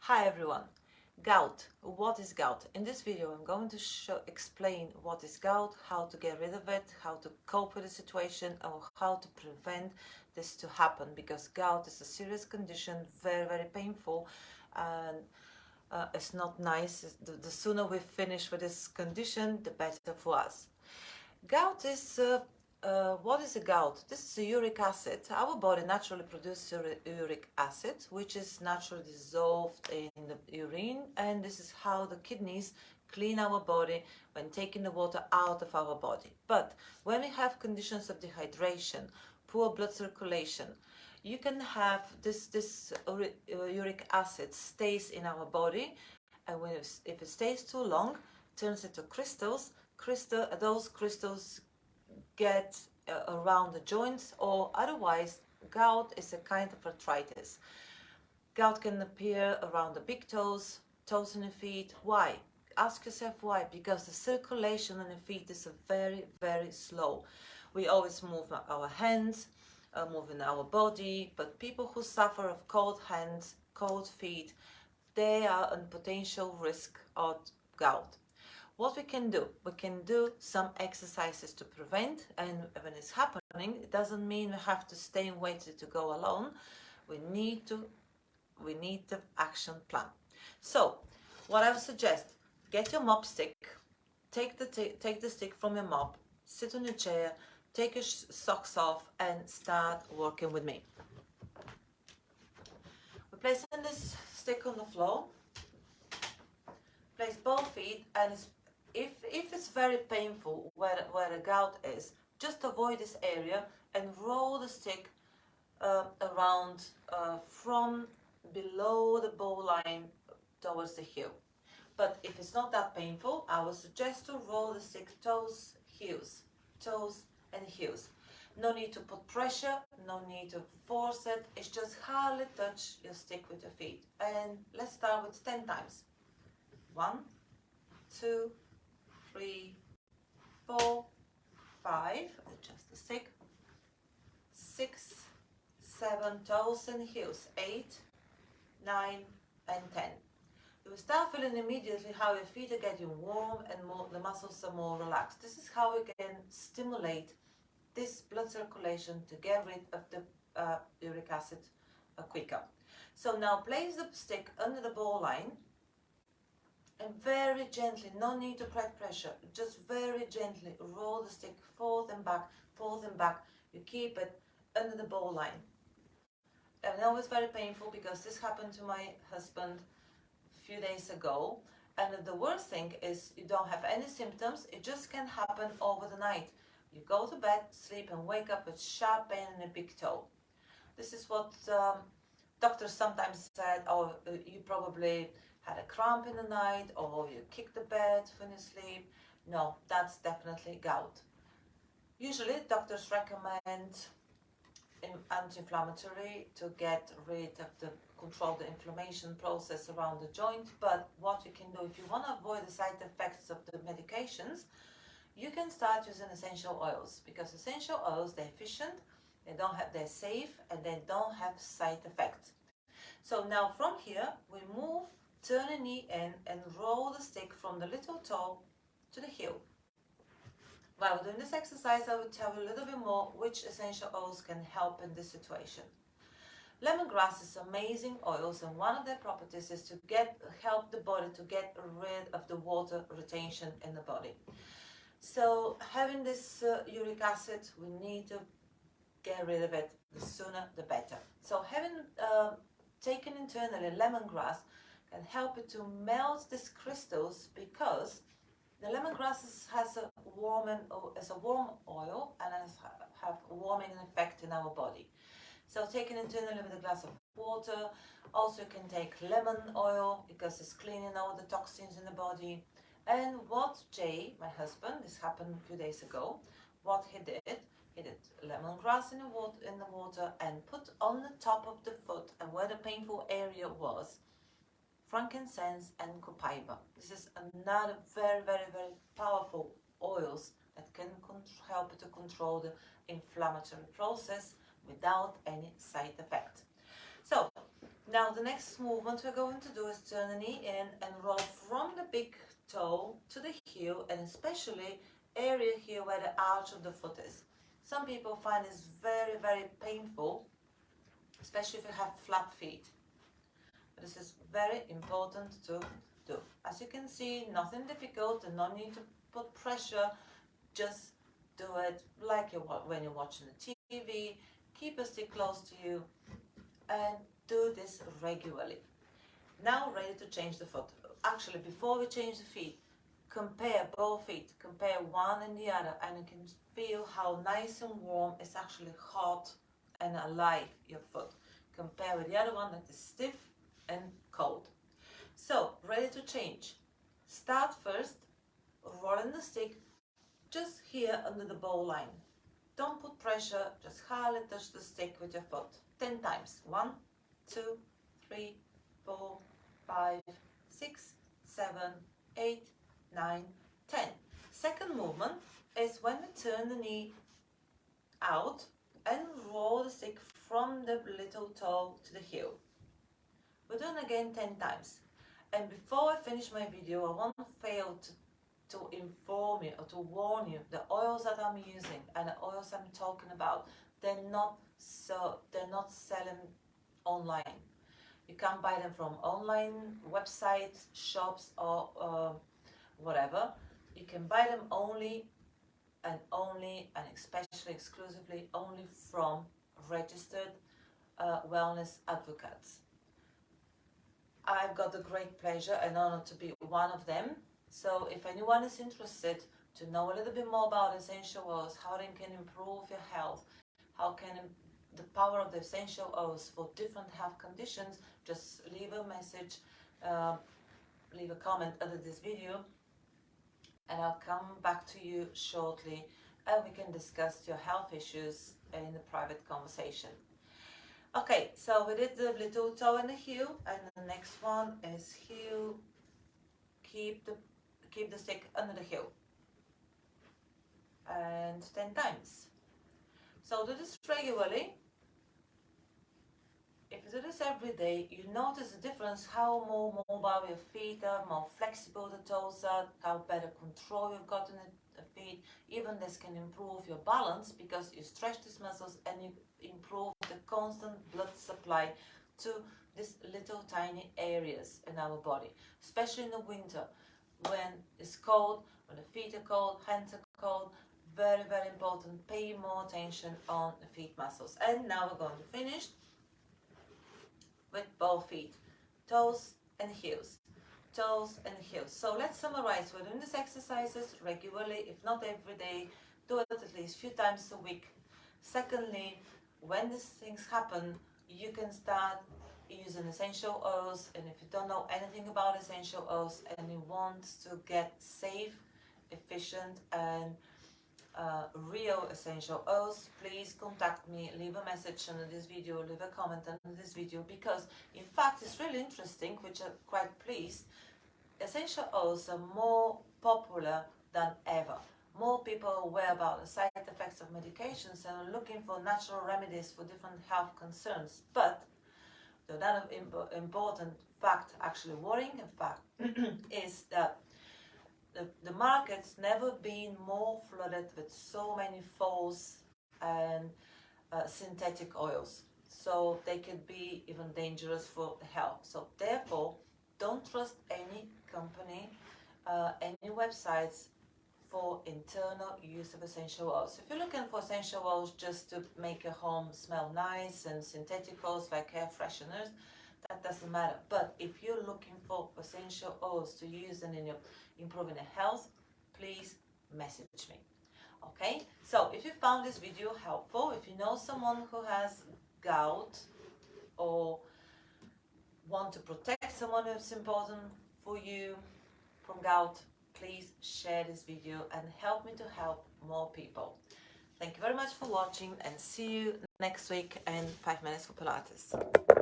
Hi everyone. Gout. What is gout? In this video I'm going to explain what is gout, how to get rid of it, how to cope with the situation, and how to prevent this to happen, because gout is a serious condition, very painful, and it's not nice. The sooner we finish with this condition, the better for us. Gout is what is a gout? This is a uric acid. Our body naturally produces uric acid, which is naturally dissolved in the urine, and this is how the kidneys clean our body when taking the water out of our body. But when we have conditions of dehydration, poor blood circulation, you can have this uric acid stays in our body, and if it stays too long, turns into crystals. Those crystals get around the joints, or otherwise gout is a kind of arthritis. Gout can appear around the big toes in the feet. Why? Ask yourself why. Because the circulation in the feet is very slow. We always move our hands, moving our body, but people who suffer of cold hands, cold feet, they are in potential risk of gout. What we can do some exercises to prevent, and when it's happening, it doesn't mean we have to stay and wait to go alone. We need the action plan. So what I would suggest, get your mop stick, take the stick from your mop, sit on your chair, take your socks off, and start working with me. We're placing this stick on the floor. Place both feet, and if it's very painful where the gout is, just avoid this area and roll the stick around from below the bow line towards the heel. But if it's not that painful, I would suggest to roll the stick toes and heels. No need to put pressure, no need to force it. It's just hardly touch your stick with your feet. And let's start with 10 times. 1, 2, 3, 4, 5, adjust the stick, 6, 7, toes and heels, 8, 9, and 10. You will start feeling immediately how your feet are getting warm and the muscles are more relaxed. This is how we can stimulate this blood circulation to get rid of the uric acid quicker. So now place the stick under the bow line, and very gently, no need to apply pressure, just very gently roll the stick forth and back. You keep it under the bow line. I know it's very painful because this happened to my husband a few days ago, and the worst thing is you don't have any symptoms. It just can happen over the night. You go to bed, sleep, and wake up with sharp pain in the big toe. This is what doctors sometimes said, oh, you probably had a cramp in the night, or you kicked the bed when you sleep. No, that's definitely gout. Usually doctors recommend anti-inflammatory to get rid of control the inflammation process around the joint. But what you can do, if you want to avoid the side effects of the medications, you can start using essential oils, because essential oils, they're efficient, they're safe, and they don't have side effects. So now from here we move, turn a knee in, and roll the stick from the little toe to the heel. While we're doing this exercise, I will tell you a little bit more which essential oils can help in this situation. Lemongrass is amazing oils, and one of their properties is to help the body to get rid of the water retention in the body. So having this uric acid, we need to get rid of it. The sooner the better. So having taken internally lemongrass can help it to melt these crystals, because the lemongrass has a warm oil and have a warming effect in our body. So taken internally with a glass of water. Also you can take lemon oil, because it's cleaning all the toxins in the body. And what Jay, my husband, this happened a few days ago, what he did lemongrass in the water and put on the top of the foot, and where the painful area was, frankincense and copaiba. This is another very powerful oils that can help to control the inflammatory process without any side effect. So Now the next movement we're going to do is turn the knee in and roll from the big toe to the heel, and especially area here where the arch of the foot is. Some people find this very, very painful, especially if you have flat feet. But this is very important to do. As you can see, nothing difficult and no need to put pressure. Just do it like when you're watching the TV. Keep a stick close to you and do this regularly. Now ready to change the foot. Actually, before we change the feet, compare both feet. Compare one and the other, and you can feel how nice and warm it's actually hot and alive, your foot. Compare with the other one that is stiff and cold. So, ready to change. Start first, rolling the stick just here under the ball line. Don't put pressure, just hardly touch the stick with your foot. 10 times. 1, 2, 3, 4, 5, 6, 7, 8, 9, 10. Second movement is when we turn the knee out and roll the stick from the little toe to the heel. We're doing again 10 times. And before I finish my video, I won't fail to inform you or to warn you, the oils that I'm using and the oils I'm talking about, they're not selling online. You can't buy them from online websites, shops, or whatever. You can buy them only and especially exclusively only from registered wellness advocates. I've got the great pleasure and honor to be one of them. So if anyone is interested to know a little bit more about essential oils, how they can improve your health, how can the power of the essential oils for different health conditions, just leave a message, leave a comment under this video, and I'll come back to you shortly and we can discuss your health issues in a private conversation. Okay, so we did the little toe and the heel, and the next one is heel. Keep the stick under the heel, and 10 times. So do this regularly. If you do this every day, you notice the difference, how more mobile your feet are, more flexible the toes are, how better control you've got in the feet. Even this can improve your balance because you stretch these muscles and you improve the constant blood supply to these little tiny areas in our body, especially in the winter when it's cold, when the feet are cold, hands are cold. Very, very important. Pay more attention on the feet muscles. And now we're going to finish with both feet, toes and heels, toes and heels. So let's summarize. We're doing these exercises regularly, if not every day. Do it at least a few times a week. Secondly, when these things happen, you can start using essential oils. And if you don't know anything about essential oils and you want to get safe, efficient and real essential oils, please contact me, leave a message under this video, leave a comment under this video, because in fact it's really interesting, which I'm quite pleased. Essential oils are more popular than ever. More people are aware about the side effects of medications and are looking for natural remedies for different health concerns. But the other important fact, actually worrying fact, is that the market's never been more flooded with so many false and synthetic oils. So they could be even dangerous for the health. So therefore, don't trust any company, any websites for internal use of essential oils. If you're looking for essential oils just to make your home smell nice and synthetic oils like air fresheners, that doesn't matter. But if you're looking for essential oils to use and in your improving your health, please message me. Okay, so if you found this video helpful, if you know someone who has gout or want to protect someone who's important for you from gout, please share this video and help me to help more people. Thank you very much for watching and see you next week in 5 minutes for Pilates.